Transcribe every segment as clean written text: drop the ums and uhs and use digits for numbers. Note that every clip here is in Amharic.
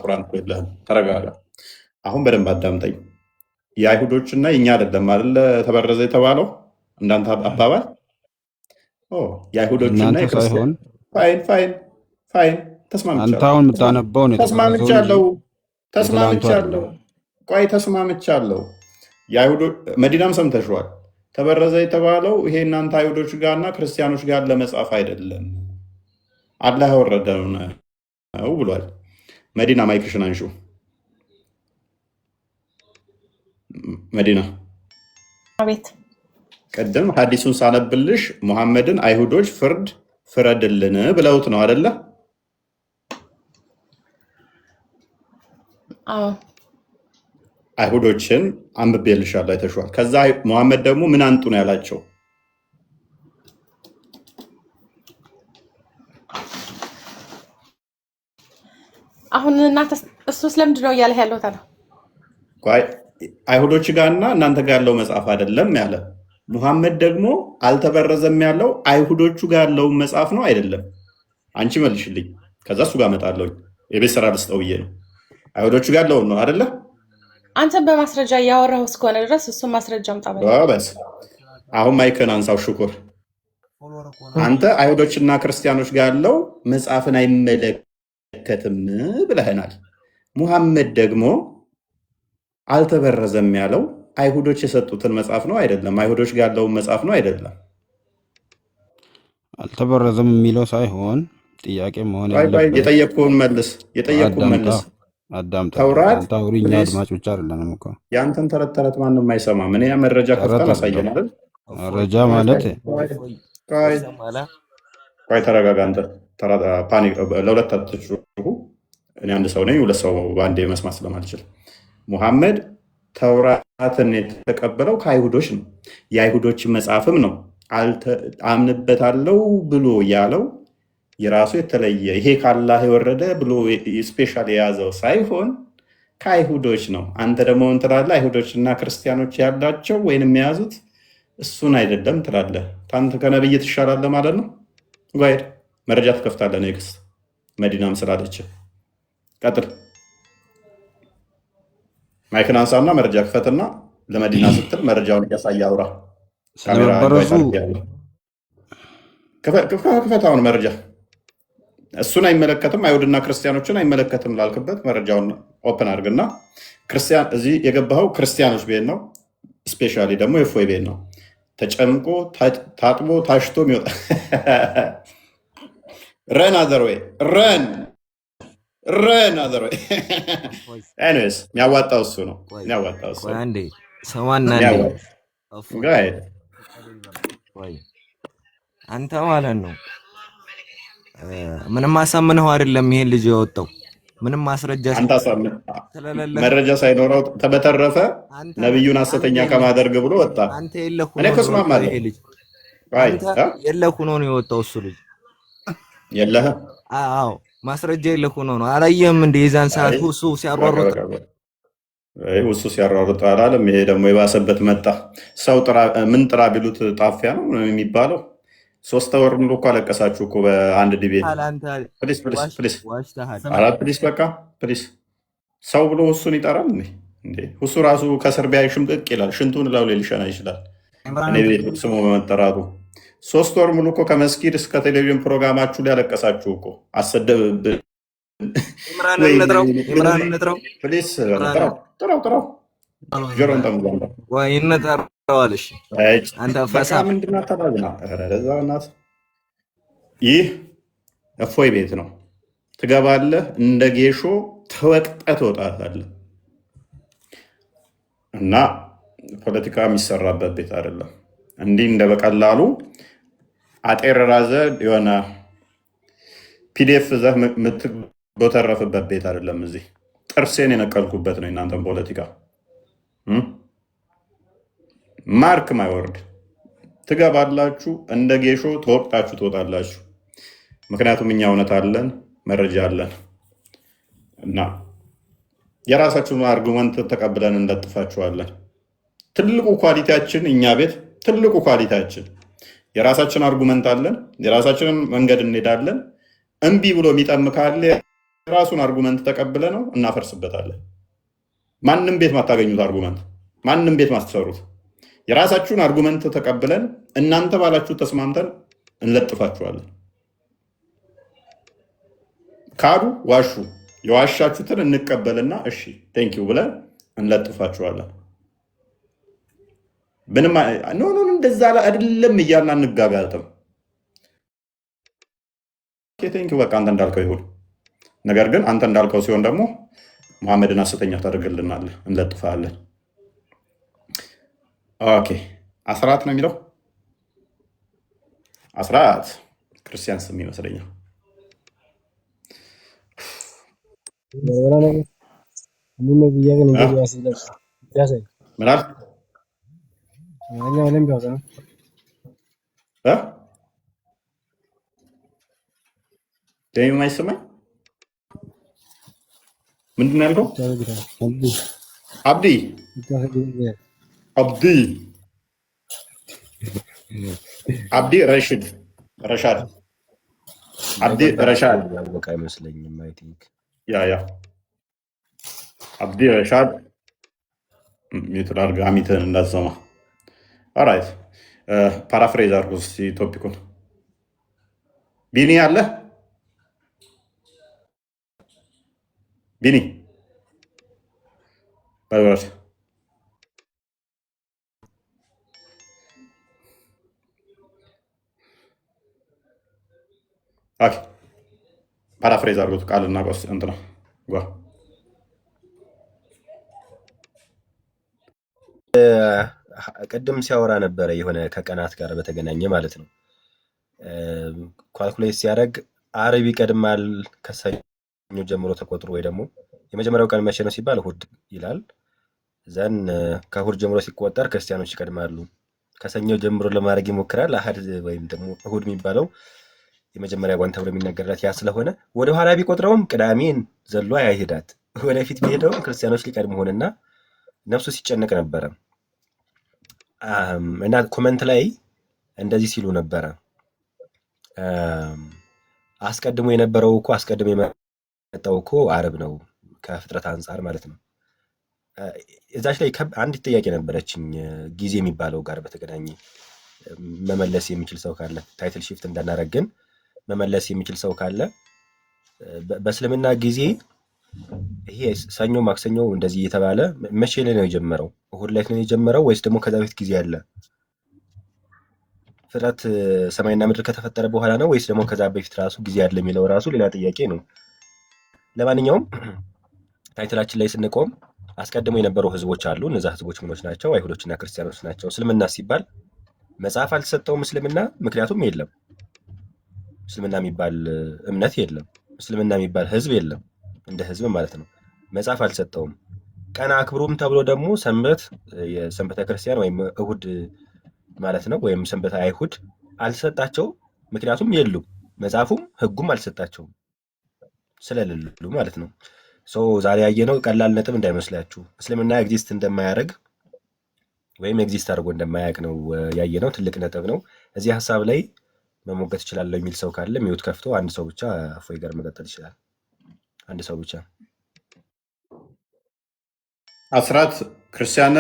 ቁርአን እኮ የለህም። ተረጋጋ። አሁን በደንብ አዳምጠኝ። የአይሁዶችና የኛ አይደለም አይደለ ተበረዘ የተባለው እንዳንተ አባባል የአይሁዶችና እናንተ የክርስቲያን ሳይሆን ፋይን ተስማምቻለሁ። አንተ አሁን የምታነባው ነው የተበረዘው እንጂ የትላንቱ አይደለም። ቆይ ተስማምቻለሁ። መዲናም ሰምተሽዋል። ተበረዘ የተባለው ይሄ እናንተ አይሁዶች ጋርና ክርስቲያኖች ጋር ለመጻፍ አይደለም፣ አላህ ያወረደው ነው ብሏል። መዲና ማይክሽን አንሹ። መዲና አቤት። ቀደም ሐዲሱን ሳነብልሽ ሙሐመድን አይሁዶች ፍረድልን ብለውት ነው አይደለ? አዎ አይሁዶችን አንብቤልሻለሁ፣ አይተሽዋል። ከዛ ሙሐመድ ደግሞ ምን አንጡ ነው ያላቸው? አሁን እናንተ እሱ ስለምንድን ነው እያለህ ያለው ታዲያ? አይሁዶች ጋርና እናንተ ጋር ያለው መጽሐፍ አይደለም ያለ። ሙሐመድ ደግሞ አልተበረዘም ያለው አይሁዶቹ ጋር ያለውን መጽሐፍ ነው አይደለም? አንቺ መልሽልኝ፣ ከዛ እሱ ጋር እመጣለሁ። የቤት ስራ ልስጠው ብዬ ነው። አይሁዶቹ ጋር ያለውን ነው አይደለ? አንተን በማስረጃ እያወራሁ እስከሆነ ድረስ እሱን ማስረጃ አምጣ። በስ አሁን ማይክን አንሳው። ሽኩር አንተ አይሁዶችና ክርስቲያኖች ጋር ያለው መጽሐፍን አይመለከትም ብለህናል። ሙሐመድ ደግሞ አልተበረዘም ያለው አይሁዶች የሰጡትን መጽሐፍ ነው አይደለም? አይሁዶች ጋር ያለውን መጽሐፍ ነው አይደለም? አልተበረዘም የሚለው ሳይሆን ጥያቄ መሆን ያለበት የጠየቅኩህን መልስ። ተውራት አውሪኛ አድማጭ ብቻ አይደለንም እኮ የአንተን ተረት ተረት ማንም አይሰማም። ምን መረጃ ከፍተን አሳየን አይደል? መረጃ ማለት ቆይ ተረጋጋ አንተ። ፓኒክ ለሁለት አትጩሁ። እኔ አንድ ሰው ነኝ፣ ሁለት ሰው በአንዴ መስማት ስለማልችል። ሙሐመድ ተውራትን የተቀበለው ከአይሁዶች ነው፣ የአይሁዶችን መጽሐፍም ነው። አምንበታለው ብሎ ያለው የራሱ የተለየ ይሄ ካላህ የወረደ ብሎ ስፔሻል የያዘው ሳይሆን ከአይሁዶች ነው። አንተ ደግሞ ምን ትላለህ? አይሁዶችና ክርስቲያኖች ያላቸው ወይንም የያዙት እሱን አይደለም ትላለህ። ታንተ ከነብይ ትሻላለህ ማለት ነው። ጋይድ መረጃ ትከፍታለህ። ኔክስ መዲናም ስላለች ቀጥል። ማይክን አንሳና መረጃ ክፈትና ለመዲና ስትል መረጃውን እያሳየ አውራ። ክፈት አሁን መረጃ። እሱን አይመለከትም፣ አይሁድና ክርስቲያኖችን አይመለከትም ላልክበት መረጃውን ኦፕን አድርግና ክርስቲያን እዚህ የገባኸው ክርስቲያኖች ቤት ነው። ስፔሻሊ ደግሞ የፎይ ቤት ነው። ተጨምቆ ታጥቦ ታሽቶ የሚወጣ ረን አዘርወይ ረን አዘርወይ ኤኒዌይስ የሚያዋጣው እሱ ነው። የሚያዋጣው እሱ አንተ ማለት ነው። ምንም አሳምነው አይደለም ይሄን ልጅ ያወጣው። ምንም ማስረጃ መረጃ ሳይኖረው በተረፈ ነብዩን ሐሰተኛ ከማደርግ ብሎ ወጣ። አንተ የለሁ እኔ ከስማማለሁ። የለሁ ነው የወጣው እሱ ልጅ የለህ። አዎ ማስረጃ የለሁ ነው። አላየህም እንደ የዛን ሰዓት ሁሱ ሲያሯሩጥ እሱ ሲያሯሩጥ አላለም። ይሄ ደግሞ የባሰበት መጣ። ሰው ምን ጥራ ቢሉት ጣፊያ ነው የሚባለው። 3 ወር ሙሉ እኮ አለቀሳችሁ እኮ በአንድ ዲቤት። ፕሊስ በቃ ፕሊስ። ሰው ብሎ እሱን ይጠራል እንዴ? እሱ ራሱ ከስር ቢያይ ሽምቅቅ ይላል። ሽንቱን ላው ሊሸና ይችላል። እኔ ቤት ስሙ በመጠራቱ 3 ወር ሙሉ እኮ ከመስጊድ እስከ ቴሌቪዥን ፕሮግራማችሁ ላይ አለቀሳችሁ እኮ። አሰደብብን። ጥራው ጆሮን ጠምዛለ ይህ እፎይ ቤት ነው። ትገባለህ፣ እንደ ጌሾ ተወቅጠህ ትወጣለህ። እና ፖለቲካ የሚሰራበት ቤት አይደለም። እንዲህ እንደ በቀላሉ አጤር ራዘ የሆነ ፒዲኤፍ ዘህ የምትጎተረፍበት ቤት አይደለም። እዚህ ጥርሴን የነቀልኩበት ነው የእናንተን ፖለቲካ። ማርክ ማይወርድ ትገባላችሁ፣ እንደ ጌሾ ተወቅጣችሁ ትወጣላችሁ። ምክንያቱም እኛ እውነት አለን፣ መረጃ አለን እና የራሳችሁን አርጉመንት ተቀብለን እንለጥፋችኋለን። ትልቁ ኳሊቲያችን እኛ ቤት ትልቁ ኳሊቲያችን የራሳችን አርጉመንት አለን፣ የራሳችንን መንገድ እንሄዳለን። እምቢ ብሎ የሚጠም ካለ የራሱን አርጉመንት ተቀብለ ነው እናፈርስበታለን። ማንም ቤት ማታገኙት አርጉመንት፣ ማንም ቤት ማትሰሩት የራሳችሁን አርጉመንት ተቀብለን እናንተ ባላችሁ ተስማምተን እንለጥፋችኋለን። ካዱ፣ ዋሹ፣ የዋሻችሁትን እንቀበልና እሺ ቴንኪው ብለን እንለጥፋችኋለን። ምንም ኖ እንደዛ አይደለም እያልን አንጋጋጥም። ቴንኪው በቃ አንተ እንዳልከው ይሁን። ነገር ግን አንተ እንዳልከው ሲሆን ደግሞ መሐመድን ሐሰተኛ ታደርግልናለህ፣ እንለጥፋለን። ኦኬ አስራት ነው የሚለው አስራት ክርስቲያን ስም ይመስለኛል። ምናል ደሚ የማይሰማኝ ምንድን ነው ያልከው? አብዲ አብዲ አብዲ ረሻድ አብዲ ረሻድ ያወቀ አይመስለኝም። አይ ቲንክ ያ አብዲ ረሻድ ሚትላርጋ አሚትን እንዳትሰማ። ኦራይት ፓራፍሬዝ አድርጎ እስኪ ቶፒኩን ቢኒ አለ ቢኒ በልበል። ፓራፍሬዝ አድርጎት ቃልና ቆስ እንትና ጓ ቅድም ሲያወራ ነበረ የሆነ ከቀናት ጋር በተገናኘ ማለት ነው። ኳልኩሌት ሲያደርግ አርብ ይቀድማል ከሰኞ ጀምሮ ተቆጥሮ፣ ወይ ደግሞ የመጀመሪያው ቀን መቼ ነው ሲባል እሁድ ይላል። ዘን ከእሁድ ጀምሮ ሲቆጠር ክርስቲያኖች ይቀድማሉ። ከሰኞ ጀምሮ ለማድረግ ይሞክራል። አህድ ወይም ደግሞ እሁድ የሚባለው የመጀመሪያ ቀን ተብሎ የሚነገርላት ያ ስለሆነ ወደኋላ ቢቆጥረውም ቅዳሜን ዘሎ አይሄዳት፣ ወደፊት ቢሄደውም ክርስቲያኖች ሊቀድሙ ሆነና ነፍሱ ሲጨነቅ ነበረ። እና ኮመንት ላይ እንደዚህ ሲሉ ነበረ፣ አስቀድሞ የነበረው እኮ አስቀድሞ የመጣው እኮ አርብ ነው ከፍጥረት አንጻር ማለት ነው። እዛች ላይ አንድ ጥያቄ ነበረችኝ፣ ጊዜ የሚባለው ጋር በተገናኘ መመለስ የሚችል ሰው ካለ ታይትል ሺፍት እንዳናረግ ግን መመለስ የሚችል ሰው ካለ በእስልምና ጊዜ ይሄ ሰኞ ማክሰኞ እንደዚህ እየተባለ መቼ ላይ ነው የጀመረው? እሁድ ላይ ነው የጀመረው ወይስ ደግሞ ከዛ በፊት ጊዜ አለ? ፍጥረት ሰማይና ምድር ከተፈጠረ በኋላ ነው ወይስ ደግሞ ከዛ በፊት ራሱ ጊዜ አለ የሚለው ራሱ ሌላ ጥያቄ ነው። ለማንኛውም ታይትላችን ላይ ስንቆም አስቀድሞ የነበሩ ህዝቦች አሉ። እነዛ ህዝቦች ምኖች ናቸው? አይሁዶችና ክርስቲያኖች ናቸው። እስልምና ሲባል መጽሐፍ አልተሰጠውም እስልምና፣ ምክንያቱም የለም እስልምና የሚባል እምነት የለም። እስልምና የሚባል ህዝብ የለም፣ እንደ ህዝብ ማለት ነው። መጽሐፍ አልሰጠውም። ቀን አክብሩም ተብሎ ደግሞ ሰንበት የሰንበተ ክርስቲያን ወይም እሁድ ማለት ነው፣ ወይም ሰንበተ አይሁድ አልሰጣቸው፣ ምክንያቱም የሉም። መጽሐፉም ህጉም አልሰጣቸውም ስለሌሉ ማለት ነው። ዛሬ ያየነው ቀላል ነጥብ እንዳይመስላችሁ። እስልምና ኤግዚስት እንደማያደርግ ወይም ኤግዚስት አድርጎ እንደማያውቅ ነው ያየነው። ትልቅ ነጥብ ነው። እዚህ ሀሳብ ላይ መሞገት ይችላለሁ የሚል ሰው ካለ ሚውት ከፍቶ አንድ ሰው ብቻ እፎይ ጋር መቀጠል ይችላል። አንድ ሰው ብቻ። አስራት ክርስቲያን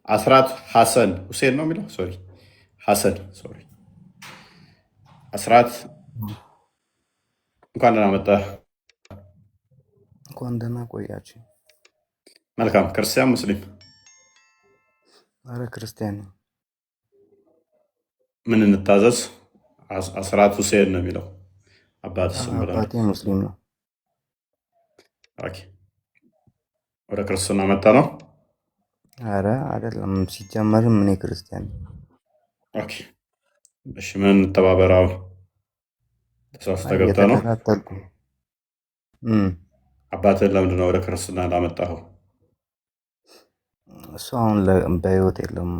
አስራት ሐሰን ሁሴን ነው የሚለው ሶሪ ሐሰን ሶሪ አስራት እንኳን ደህና መጣህ። እንኳን ደህና ቆያችሁ። መልካም። ክርስቲያን ሙስሊም? አረ ክርስቲያን ነኝ። ምን እንታዘዝ? አስራት ሁሴን ነው የሚለው አባት ስም ብለህ? አባቴ ሙስሊም ነው። ኦኬ። ወደ ክርስትና መጣ ነው? አረ አይደለም፣ ሲጀመርም እኔ ክርስቲያን ነኝ። ኦኬ። እሺ ምን እንተባበራው? ተሳስተህ ገብተህ ነው? እየተከታተልኩ አባትህን ለምንድን ነው ወደ ክርስትና ላመጣኸው? እሱ አሁን በህይወት የለም።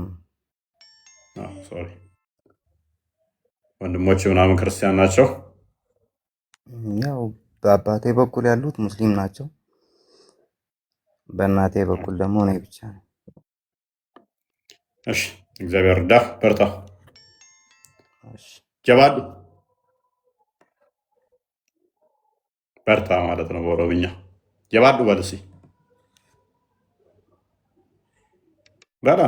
ሶሪ። ወንድሞች ምናምን ክርስቲያን ናቸው? ያው በአባቴ በኩል ያሉት ሙስሊም ናቸው። በእናቴ በኩል ደግሞ እኔ ብቻ ነኝ። እሺ እግዚአብሔር እርዳህ፣ በርታ። ጀባድ በርታ ማለት ነው በኦሮምኛ። የባዱ በልሲ በላ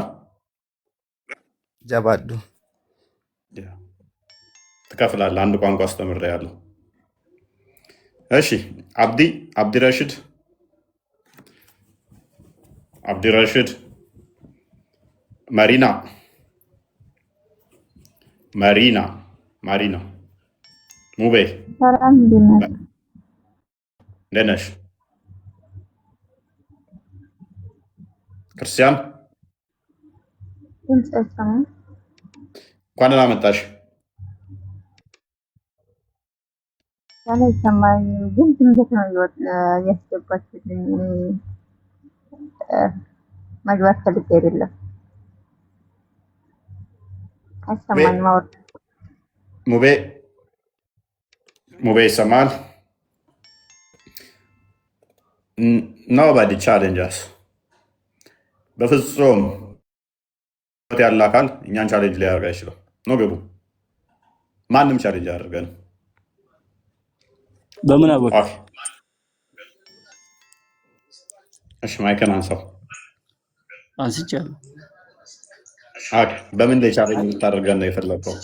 ጀባዱ ትከፍላለህ። አንድ ቋንቋ አስተምሬያለሁ። እሺ አብዲረሽድ ማሪና ሙቤ ሰላም እንዴት እንዴት ነሽ? ክርስቲያን እንኳን ደህና መጣሽ። ያለ ይሰማኝ ግን ድንገት ነው ያስገባችልኝ። መግባት ፈልጌ አይደለም። አይሰማኝ ማወቅ ሙቤ ይሰማል? ኖባዲ ቻሌንጅስ በፍጹም ያለ አካል እኛን ቻሌንጅ ሊያደርግ አይችልም። ነው ገቡ ማንም ቻሌንጅ ያደርገን በምን አወቅ? እሺ ማይከን አንሳው። አንስቻለሁ። በምን ላይ ቻሌንጅ ልታደርገን ነው የፈለግከው?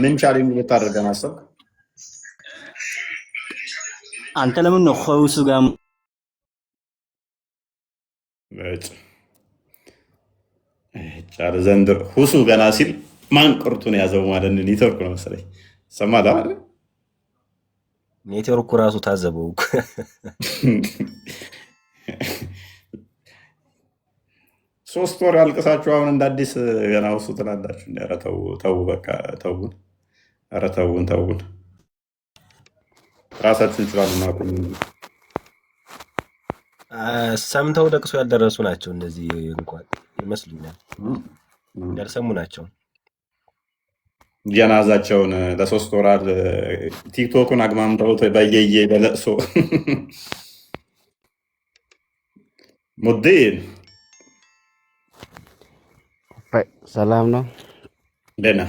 ምን ቻሌንጅ ልታደርገን አሰብክ? አንተ ለምን ነው ከውሱ ጋር ጫለ ዘንድ ሁሱ ገና ሲል ማን ቅርቱን ያዘው ማለት ነው? ኔትወርክ ነው መሰለኝ። ሰማላ ኔትወርኩ ራሱ ታዘበው። 3 ወር አልቅሳችሁ አሁን እንደ አዲስ ገና ውሱ ትላላችሁ። ኧረ ተው በቃ ተውን። ኧረ ተውን። ራሳችሁ እንችላለን ነው። ሰምተው ለቅሶ ያልደረሱ ናቸው እነዚህ እንኳን ይመስሉኛል። ያልሰሙ ናቸው። ጀናዛቸውን ለ3 ወራት ቲክቶኩን አግማምተውት በየየ በለቅሶ ሙዲን ሰላም ነው። ደህና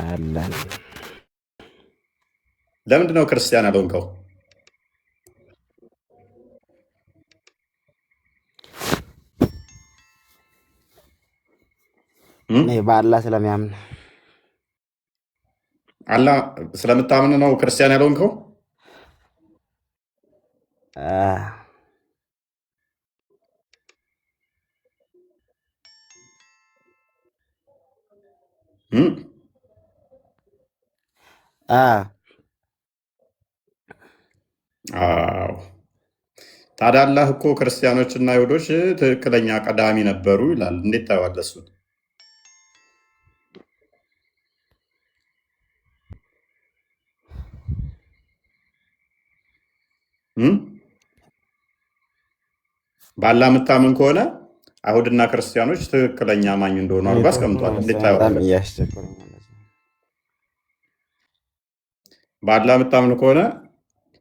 አለን። ለምንድን ነው ክርስቲያን ያልሆንከው? እኔ በአላህ ስለሚያምን አላህ ስለምታምን ነው ክርስቲያን ያልሆንከው? አዎ። ታዲያ አላህ እኮ ክርስቲያኖችና አይሁዶች ትክክለኛ ቀዳሚ ነበሩ ይላል። እንዴት ታየዋለህ እሱን? በአላህ የምታምን ከሆነ አይሁድና ክርስቲያኖች ትክክለኛ አማኝ እንደሆኑ አድርጎ አስቀምጧል። እንዴት ታየዋለህ? በአላህ የምታምን ከሆነ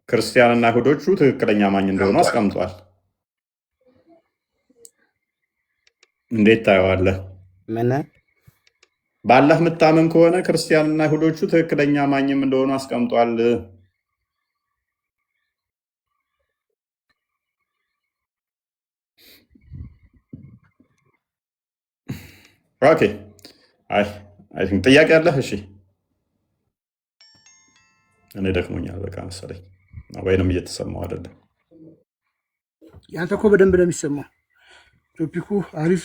ክርስቲያንና አይሁዶቹ ትክክለኛ አማኝ እንደሆኑ አስቀምጧል። እንዴት ታየዋለህ? ምን በአላህ የምታምን ከሆነ ክርስቲያንና አይሁዶቹ ትክክለኛ አማኝም እንደሆኑ አስቀምጧል። ኦኬ አይ ቲንክ ጥያቄ አለህ? እሺ እኔ ደክሞኛል በቃ መሰለኝ፣ ወይንም እየተሰማው አይደለም። ያንተ እኮ በደንብ ነው የሚሰማው። ቶፒኩ አሪፍ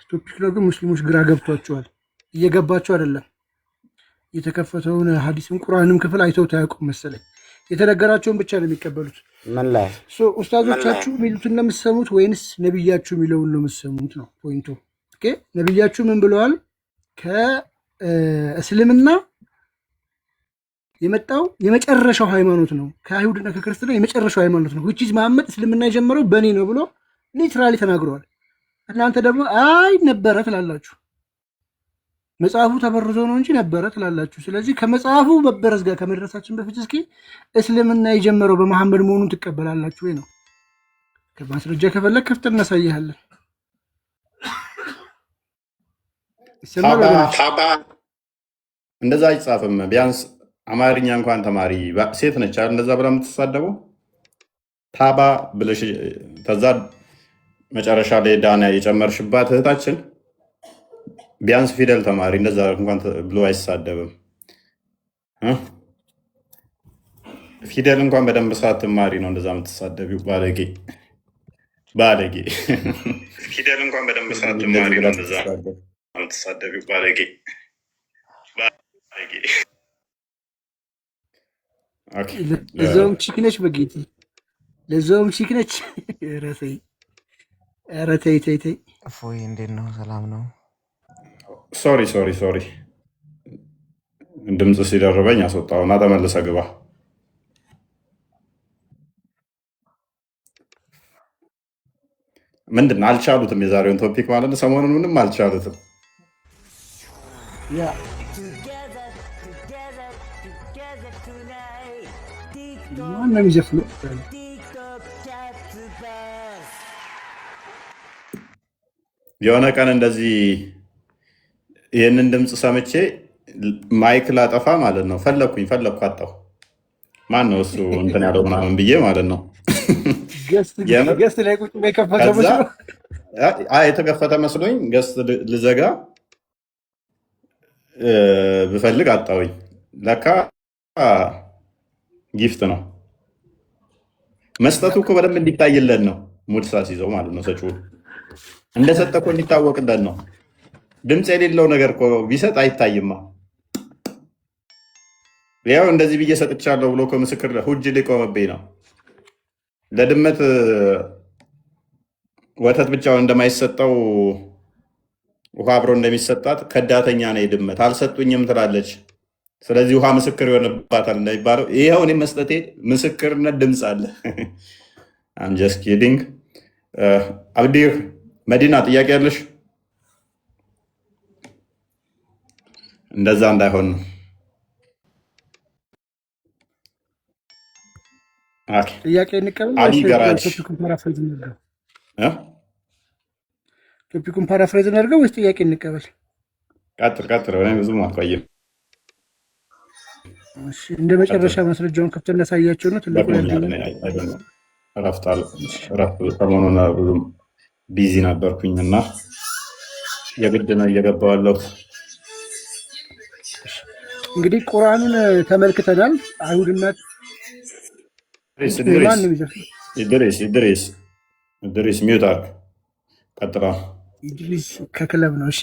ቶፒክ ነው፣ ግን ሙስሊሞች ግራ ገብቷቸዋል። እየገባቸው አይደለም። የተከፈተውን ሀዲስም ቁርአንም ክፍል አይተው ታያውቁም መሰለኝ። የተነገራቸውን ብቻ ነው የሚቀበሉት። ምን ላይ ኡስታዞቻችሁ የሚሉትን ነው የምትሰሙት ወይንስ ነብያችሁ የሚለውን ነው የምትሰሙት? ነው ፖይንቱ። ነብያችሁ ምን ብለዋል? ከእስልምና የመጣው የመጨረሻው ሃይማኖት ነው፣ ከአይሁድና ከክርስትና የመጨረሻው ሃይማኖት ነው። ዊችዝ መሐመድ እስልምና የጀመረው በእኔ ነው ብሎ ሊትራሊ ተናግረዋል። እናንተ ደግሞ አይ ነበረ ትላላችሁ። መጽሐፉ ተበርዞ ነው እንጂ ነበረ ትላላችሁ። ስለዚህ ከመጽሐፉ መበረዝ ጋር ከመድረሳችን በፊት እስኪ እስልምና የጀመረው በመሐመድ መሆኑን ትቀበላላችሁ ወይ ነው። ከማስረጃ ከፈለግ ከፍተ እናሳይሃለን። እንደዛ አይጻፍም። ቢያንስ አማርኛ እንኳን ተማሪ ሴት ነች አይደል? እንደዛ ብላ የምትሳደበው ታባ ብለሽ ከዛ መጨረሻ ላይ ዳና የጨመርሽባት እህታችን ቢያንስ ፊደል ተማሪ እንደዛ እንኳን ብሎ አይሳደብም። ፊደል እንኳን በደንብ ሳትማሪ ነው እንደዛ የምትሳደቢው። ባለጌ ባለጌ። ፊደል እንኳን በደንብ ሳትማሪ ነው እንደዛ የምትሳደቢው። ባለጌ ባለጌ። ለዛውም ቺክ ነች በጌቴ፣ ለዛውም ቺክ ነች። ኧረ ተይ ተይ ተይ። እፎይ እንዴት ነው? ሰላም ነው? ሶሪ ሶሪ ሶሪ፣ ድምፅ ሲደርበኝ አስወጣውና ተመልሰ ግባ። ምንድን ነው አልቻሉትም? የዛሬውን ቶፒክ ማለት ነው። ሰሞኑን ምንም አልቻሉትም። ያ ማን ነው የሚዘፍነው? የሆነ ቀን እንደዚህ ይህንን ድምፅ ሰምቼ ማይክ ላጠፋ ማለት ነው ፈለግኩ አጣሁ። ማን ነው እሱ እንትን ያለው ምናምን ብዬ ማለት ነው። ገስት ላይ ቁጭ ብሎ የከፈተ ከዛ መስሎ የተከፈተ መስሎኝ ገስት ልዘጋ ብፈልግ አጣሁኝ። ለካ ጊፍት ነው። መስጠቱ እኮ በደንብ እንዲታይለን ነው። ሙድ ሳስይዘው ማለት ነው። ሰጪው እንደሰጠ እኮ እንዲታወቅለን ነው። ድምፅ የሌለው ነገር እኮ ቢሰጥ አይታይማ። ያው እንደዚህ ብዬ ሰጥቻለሁ ብሎ እኮ ምስክር ሁጅ ሊቆምብኝ ነው። ለድመት ወተት ብቻውን እንደማይሰጠው ውሃ አብሮ እንደሚሰጣት ከዳተኛ ነው ድመት። አልሰጡኝም ትላለች። ስለዚህ ውሃ ምስክር ይሆንባታል እንደሚባለው ይኸው እኔ መስጠቴ ምስክርነት ድምፅ አለ። አም ጀስት ኪዲንግ። አብዲር መዲና ጥያቄ ያለሽ? እንደዛ እንዳይሆን ነው። ጥያቄ እንቀበል አሊ ገራጅ ቶፒኩን ፓራፍሬዝ እናድርገው ወይስ ጥያቄ እንቀበል? ቀጥል። ብዙም አልቆይም። እንደ መጨረሻ ማስረጃውን ከፍተ እናሳያቸው ነው። ትልቁ እረፍት ሰሞኑን ብዙም ቢዚ ነበርኩኝ እና የግድ ነው እየገባሁ ያለሁት። እንግዲህ ቁርአኑን ተመልክተናል። አይሁድና ኢድሪስ ሚውት አድርግ። ቀጥላ ኢድሪስ ከክለብ ነው። እሺ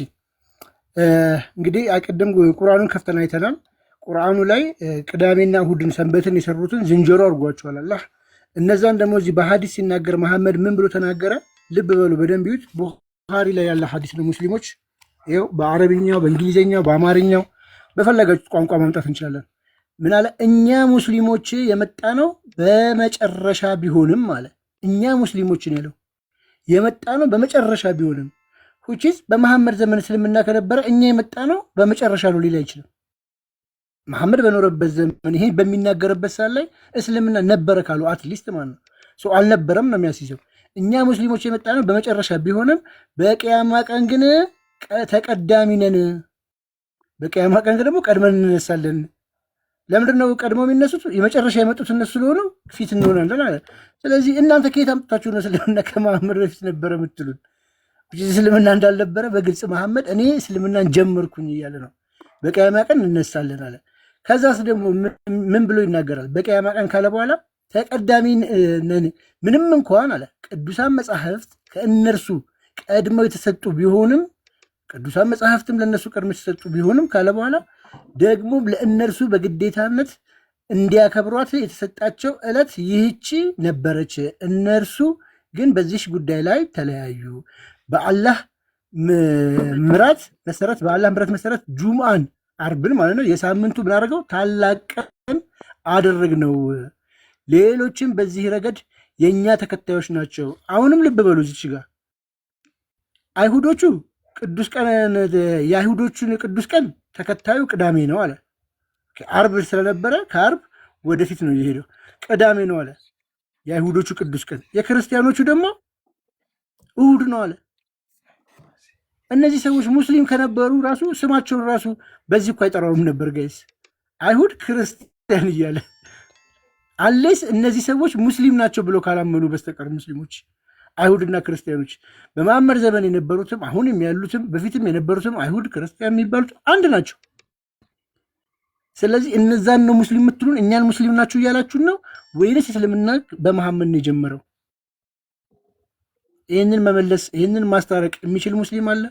እንግዲህ አቅድም ቁርአኑን ከፍተን አይተናል። ቁርአኑ ላይ ቅዳሜና እሁድን ሰንበትን የሰሩትን ዝንጀሮ አድርጓቸዋል አላህ። እነዛን ደግሞ እዚህ በሀዲስ ሲናገር መሐመድ ምን ብሎ ተናገረ? ልብ በሉ በደንብ ይዩት። ቡኻሪ ላይ ያለ ሀዲስ ነው። ሙስሊሞች ይኸው በአረብኛው፣ በእንግሊዝኛው፣ በአማርኛው በፈለጋችሁት ቋንቋ ማምጣት እንችላለን። ምን አለ? እኛ ሙስሊሞች የመጣ ነው በመጨረሻ ቢሆንም አለ። እኛ ሙስሊሞችን ያለው የመጣ ነው በመጨረሻ ቢሆንም ሁቺስ በመሐመድ ዘመን እስልምና ከነበረ እኛ የመጣ ነው በመጨረሻ ነው ሊል አይችልም። መሐመድ በኖረበት ዘመን ይሄ በሚናገርበት ሰዓት ላይ እስልምና ነበረ ካሉ አትሊስት ማለት ነው። ሰው አልነበረም ነው የሚያስይዘው። እኛ ሙስሊሞች የመጣ ነው በመጨረሻ ቢሆንም በቂያማ ቀን ግን ተቀዳሚ ነን። በቂያማ ቀን ደግሞ ቀድመን እንነሳለን። ለምንድን ነው ቀድሞ የሚነሱት? የመጨረሻ የመጡት እነሱ ስለሆኑ ፊት እንሆናለን አለ። ስለዚህ እናንተ ከየት አምጥታችሁ ነው እስልምና ከመሐመድ በፊት ነበረ የምትሉን? እስልምና እንዳልነበረ በግልጽ መሐመድ እኔ እስልምናን ጀመርኩኝ እያለ ነው። በቂያማ ቀን እንነሳለን አለ። ከዛስ ደግሞ ምን ብሎ ይናገራል? በቂያማ ቀን ካለ በኋላ ተቀዳሚ ነን ምንም እንኳን አለ ቅዱሳን መጽሐፍት ከእነርሱ ቀድመው የተሰጡ ቢሆንም ቅዱሳን መጽሐፍትም ለእነሱ ቀድመው የተሰጡ ቢሆንም ካለ በኋላ ደግሞ ለእነርሱ በግዴታነት እንዲያከብሯት የተሰጣቸው ዕለት ይህቺ ነበረች። እነርሱ ግን በዚህ ጉዳይ ላይ ተለያዩ። በአላህ ምሕረት መሰረት ጁምአን አርብን ማለት ነው የሳምንቱ ምን አደረገው? ታላቅ ቀን አደረግነው። ሌሎችም በዚህ ረገድ የእኛ ተከታዮች ናቸው። አሁንም ልብ በሉ እዚች ጋር አይሁዶቹ ቅዱስ ቀን የአይሁዶቹን ቅዱስ ቀን ተከታዩ ቅዳሜ ነው አለ። አርብ ስለነበረ ከአርብ ወደፊት ነው የሄደው። ቅዳሜ ነው አለ የአይሁዶቹ ቅዱስ ቀን። የክርስቲያኖቹ ደግሞ እሁድ ነው አለ። እነዚህ ሰዎች ሙስሊም ከነበሩ ራሱ ስማቸውን ራሱ በዚህ እኮ አይጠራውም ነበር ጋይስ። አይሁድ ክርስቲያን እያለ አሌስ እነዚህ ሰዎች ሙስሊም ናቸው ብሎ ካላመኑ በስተቀር ሙስሊሞች አይሁድና ክርስቲያኖች በመሐመድ ዘመን የነበሩትም አሁንም ያሉትም በፊትም የነበሩትም አይሁድ ክርስቲያን የሚባሉት አንድ ናቸው። ስለዚህ እነዛን ነው ሙስሊም የምትሉን? እኛን ሙስሊም ናችሁ እያላችሁን ነው ወይንስ እስልምና በመሐመድ ነው የጀመረው? ይህንን መመለስ ይህንን ማስታረቅ የሚችል ሙስሊም አለ?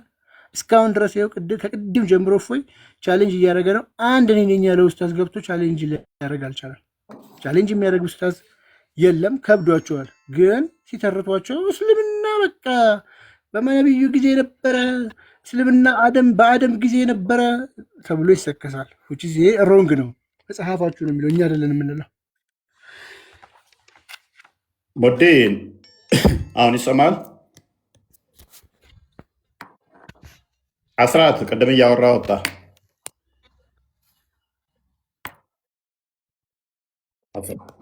እስካሁን ድረስ ያው ከቅድም ጀምሮ እፎይ ቻሌንጅ እያደረገ ነው። አንድ እኔ ነኝ ያለ ኡስታዝ ገብቶ ቻሌንጅ ሊያደርግ አልቻለም። ቻሌንጅ የሚያደርግ ኡስታዝ የለም፣ ከብዷቸዋል። ግን ሲተርቷቸው እስልምና በቃ በነቢዩ ጊዜ የነበረ እስልምና በአደም ጊዜ የነበረ ተብሎ ይሰከሳል። ይሄ ሮንግ ነው። መጽሐፋችሁ ነው የሚለው፣ እኛ አይደለን የምንለው። ሞዴ አሁን ይሰማል? አስራት ቅድም እያወራ ወጣ።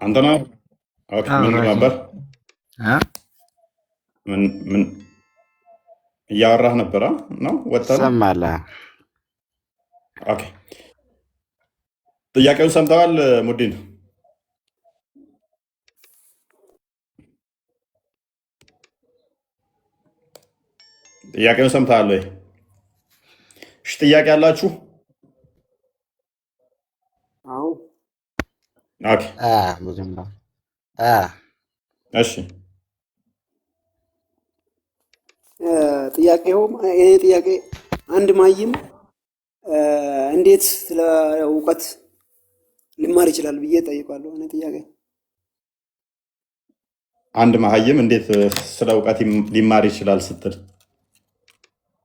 አንተ ነው? ኦኬ። ምን ነበር? ምን እያወራህ ነበረ ነው? ወጣ ሰማለ። ኦኬ። ጥያቄውን ሰምተዋል ሙዲን? ጥያቄውን ሰምተሃል ወይ? እሺ፣ ጥያቄ አላችሁ? አዎ። ኦኬ። እሺ፣ ጥያቄውም ይሄ ጥያቄ አንድ ማይም እንዴት ስለ እውቀት ሊማር ይችላል ብዬ ጠይቃለሁ። እኔ ጥያቄ አንድ መሀይም እንዴት ስለ እውቀት ሊማር ይችላል ስትል፣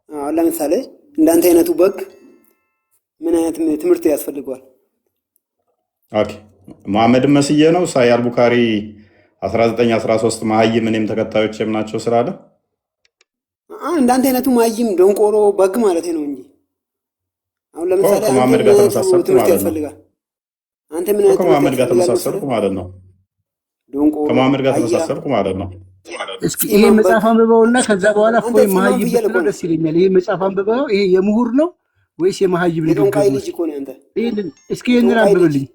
አሁን ለምሳሌ እንዳንተ አይነቱ በግ ምን አይነት ትምህርት ያስፈልገዋል? ኦኬ። መሐመድን መስዬ ነው ሳሂህ አልቡኻሪ 1913 መሀይም እኔም ተከታዮችም ናቸው ስላለ እንዳንተ አይነቱ መሀይም ደንቆሮ በግ ማለት ነው እንጂ አሁን ለምሳሌ ከመሐመድ ጋር ተመሳሰልኩ ማለት ነው። አንተ ምን አይነት ከመሐመድ ጋር ተመሳሰልኩ ማለት ነው። ከመሐመድ ጋር ተመሳሰልኩ ማለት ነው። እስኪ ይሄ መጽሐፍ አንብበውና ከዛ በኋላ እፎይ መሀይም ብትለው ደስ ይለኛል። ይሄ መጽሐፍ አንብበው ይሄ የምሁር ነው ወይስ የመሀይም ልጅ? እስኪ ይህንን አንብብልኝ።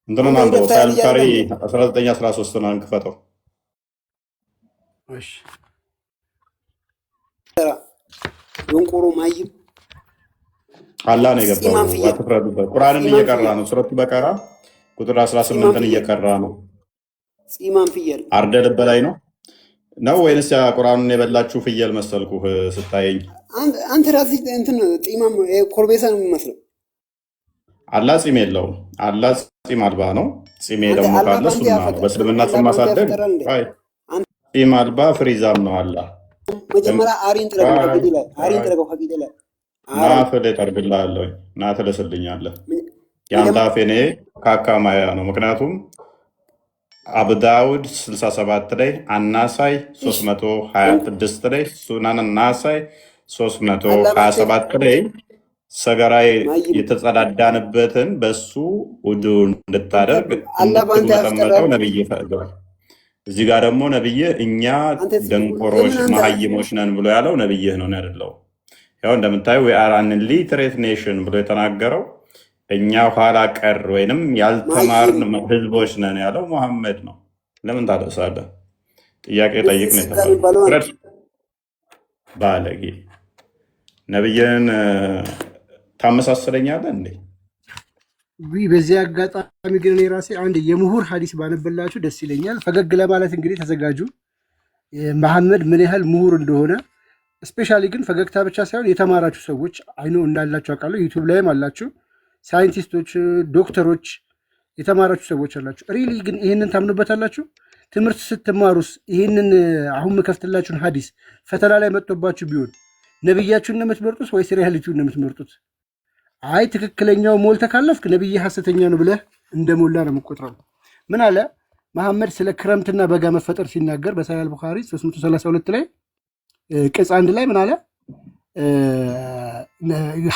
እንትኑን አንብበው ሳሂህ አልቡኻሪ 1913 ነው አንክፈተው። እሺ ደንቆሮ መሀይም አላህ ነው የገባው። አትፍረዱበት። ቁርአንን እየቀራ ነው። ሱረቱ በቀራ ቁጥር 18ን እየቀራ ነው። ጺማም ፍየል አርደ ልብ ላይ ነው ወይንስ ያ ቁርአኑን የበላችሁ ፍየል መሰልኩህ ስታየኝ? አንተ ራስህ እንትን ጺማም ኮርቤሳ ነው የሚመስለው። አላህ ጺም የለውም። አላህ ጺም አልባ ነው። ጺም ደግሞ ካለ ሱና ነው። በእስልምና ጺም ማሳደግ ጺም አልባ ፍሪዛም ነው። አላህ መጀመሪያ አሪን ጥረገው ከፊት ላይ ናፍል ጠርግልሃለሁ ና ትልስልኛለህ። የአንተ አፍ የኔ ካካ ማያ ነው። ምክንያቱም አብዳውድ 67 ላይ አናሳይ 326 ላይ ሱናን አናሳይ 327 ላይ ሰገራይ የተጸዳዳንበትን በሱ ውዱ እንድታደርግ እንድትመጠመጠው ነብይ ፈቅዷል። እዚህ ጋር ደግሞ ነብይ እኛ ደንቆሮች መሀይሞች ነን ብሎ ያለው ነብይህ ነው ያደለው። ያው እንደምታዩ የአራን ሊትሬት ኔሽን ብሎ የተናገረው እኛ ኋላ ቀር ወይንም ያልተማርን ህዝቦች ነን ያለው መሐመድ ነው። ለምን ታደሳለህ? ጥያቄ ጠይቅ ነው የተባለው። ባለጌ ነብይን ታመሳስለኛለህ እንዴ? በዚህ አጋጣሚ ግን እኔ ራሴ አንድ የምሁር ሀዲስ ባነበላችሁ ደስ ይለኛል። ፈገግ ለማለት እንግዲህ ተዘጋጁ። መሐመድ ምን ያህል ምሁር እንደሆነ ስፔሻሊ ግን ፈገግታ ብቻ ሳይሆን የተማራችሁ ሰዎች አይኖ እንዳላችሁ አውቃለሁ። ዩቱብ ላይም አላችሁ ሳይንቲስቶች፣ ዶክተሮች የተማራችሁ ሰዎች አላችሁ። ሪሊ ግን ይህንን ታምኑበታላችሁ? ትምህርት ስትማሩስ ይህንን አሁን መከፍትላችሁን ሀዲስ ፈተና ላይ መጥቶባችሁ ቢሆን ነብያችሁን ነው የምትመርጡት ወይስ ሪያሊቲውን ነው የምትመርጡት? አይ ትክክለኛው ሞልተ ካለፍክ ነብይ ሐሰተኛ ነው ብለህ እንደሞላ ነው የምቆጥረው። ምን አለ መሐመድ ስለ ክረምትና በጋ መፈጠር ሲናገር በሳሂህ አልቡኻሪ 332 ላይ ቅጽ 1 ላይ ምን አለ?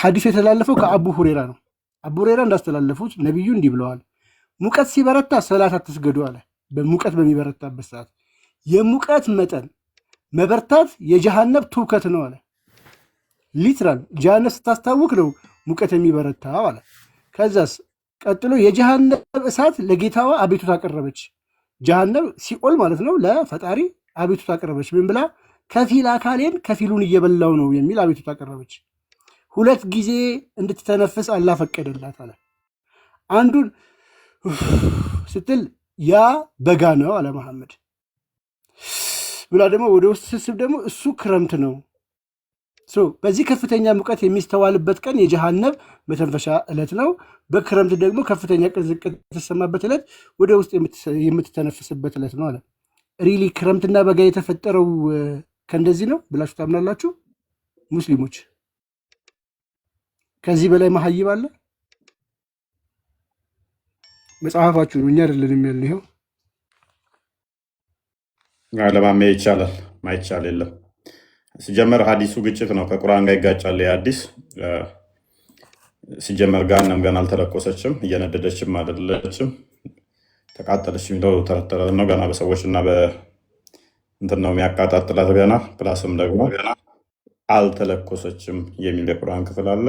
ሐዲሱ የተላለፈው ከአቡ ሁሬራ ነው። አቡ ሁሬራ እንዳስተላለፉት ነብዩ እንዲህ ብለዋል፣ ሙቀት ሲበረታ ሰላት አትስገዱ አለ። በሙቀት በሚበረታበት ሰዓት የሙቀት መጠን መበርታት የጀሃነም ትውከት ነው አለ። ሊትራል ጀሃነም ስታስታውክ ነው ሙቀት የሚበረታው አለ። ከዛስ ቀጥሎ የጀሃነም እሳት ለጌታዋ አቤቱታ አቀረበች። ጀሃነም ሲኦል ማለት ነው። ለፈጣሪ አቤቱታ አቀረበች። ምን ብላ? ከፊል አካሌን ከፊሉን እየበላው ነው የሚል አቤቱታ አቀረበች። 2 ጊዜ እንድትተነፍስ አላህ ፈቀደላት አለ። አንዱን ስትል ያ በጋ ነው አለ መሐመድ ብላ ደግሞ ወደ ውስጥ ስስብ ደግሞ እሱ ክረምት ነው። በዚህ ከፍተኛ ሙቀት የሚስተዋልበት ቀን የጀሃነም መተንፈሻ ዕለት ነው። በክረምት ደግሞ ከፍተኛ ቅዝቃዜ የተሰማበት ዕለት ወደ ውስጥ የምትተነፍስበት ዕለት ነው አለ። ሪሊ ክረምትና በጋ የተፈጠረው ከእንደዚህ ነው ብላችሁ ታምናላችሁ ሙስሊሞች? ከዚህ በላይ መሀይብ አለ? መጽሐፋችሁ ነው፣ እኛ አይደለንም ያልን። ይኸው ለማሜ ይቻላል፣ ማይቻል የለም። ሲጀመር ሀዲሱ ግጭት ነው፣ ከቁርአን ጋር ይጋጫል። የሀዲስ ሲጀመር ገሃነም ገና አልተለኮሰችም፣ እየነደደችም አይደለችም፣ ተቃጠለች የሚለው ተረተረ ነው። ገና በሰዎች እና እንትን ነው የሚያቃጣጥላት ገና። ፕላስም ደግሞ አልተለኮሰችም የሚል የቁርአን ክፍል አለ።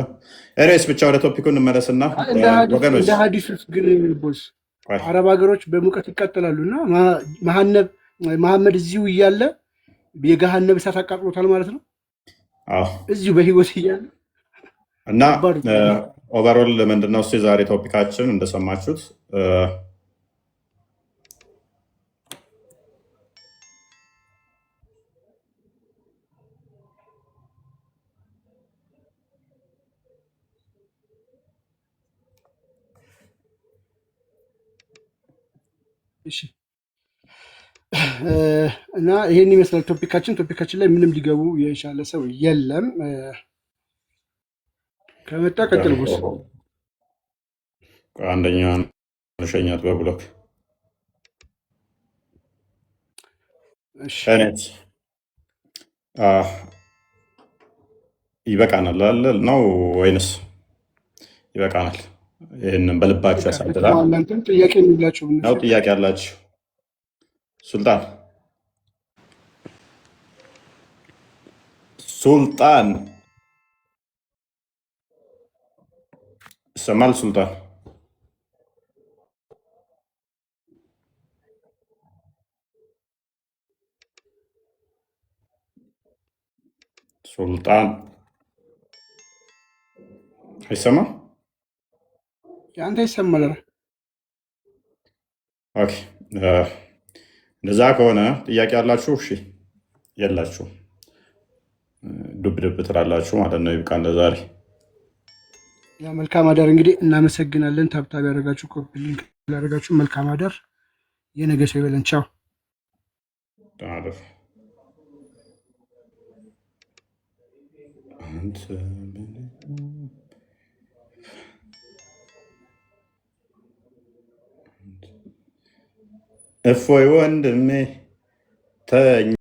ኤሬስ ብቻ ወደ ቶፒኩ እንመለስና ወገኖች፣ እንደ ሀዲስ ውስጥ ግን ቦስ አረብ ሀገሮች በሙቀት ይቃጠላሉ እና መሐመድ እዚሁ እያለ የገሃነም እሳት አቃጥሎታል ማለት ነው። እዚሁ በህይወት እያለ እና ኦቨሮል ምንድነው እሱ የዛሬ ቶፒካችን እንደሰማችሁት እና ይሄን ይመስላል ቶፒካችን። ቶፒካችን ላይ ምንም ሊገቡ የቻለ ሰው የለም። ከመጣ ቀጥል ቦስ። አንደኛዋን ሸኛት በብሎክ እኔት ይበቃናል አለ ነው ወይንስ ይበቃናል? ይህንን በልባችሁ ያሳድራል ጥያቄ የሚላችሁ ነው። ጥያቄ አላችሁ? ሱልጣን ይሰማል? ሱልጣን ሱልጣን አይሰማም? የአንተ ይሰማል? ኦኬ እንደዛ ከሆነ ጥያቄ ያላችሁ እሺ፣ የላችሁ ዱብ ዱብ ትላላችሁ ማለት ነው። ይብቃን ለዛሬ። መልካም አዳር። እንግዲህ እናመሰግናለን። ታብታብ ያደረጋችሁ፣ ኮፒ ሊንክ ያደረጋችሁ መልካም አዳር። የነገ ሰው ይበለን። ቻው። እፎይ ወንድሜ ተኝ